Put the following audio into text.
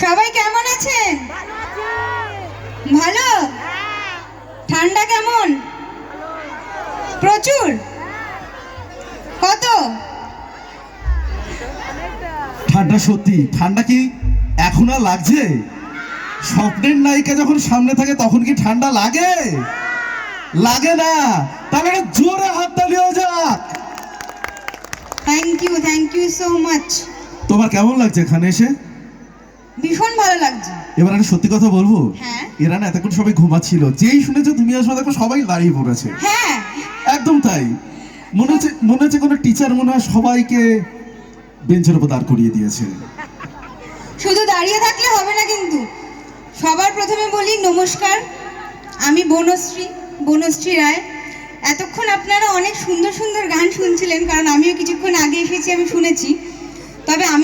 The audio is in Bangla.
সবাই কেমন আছেন? ভালো? ঠান্ডা কেমন? প্রচুর? কত? ঠান্ডা সত্যি? ঠান্ডা কি এখন আর লাগছে? স্বপ্নের নায়িকা যখন সামনে থাকে তখন কি ঠান্ডা লাগে? লাগে না। তাহলে একটা জোরে হাততালি হয়ে যাক। Thank you so much. তোমার কেমন লাগছে এখানে এসে? ভীষণ ভালো লাগছে। এবার একটা সত্যি কথা বলবো, হ্যাঁ। এরা না এতক্ষণ সবাই ঘুমাচ্ছিল, যেই শুনেছো তুমি আসবে দেখো সবাই দাঁড়িয়ে পড়েছে। হ্যাঁ, একদম তাই। মনে হচ্ছে কোনো টিচার মনে হয় সবাইকে বেঞ্চের উপর দাঁড় করিয়ে দিয়েছে। শুধু দাঁড়িয়ে থাকলে হবে না কিন্তু। সবার প্রথমে বলি নমস্কার, আমি বনশ্রী রায়। এতক্ষণ আপনারা অনেক সুন্দর সুন্দর গান শুনছিলেন, কারণ আমিও কিছুক্ষণ আগে এসেছি, আমি শুনেছি। তবে আমি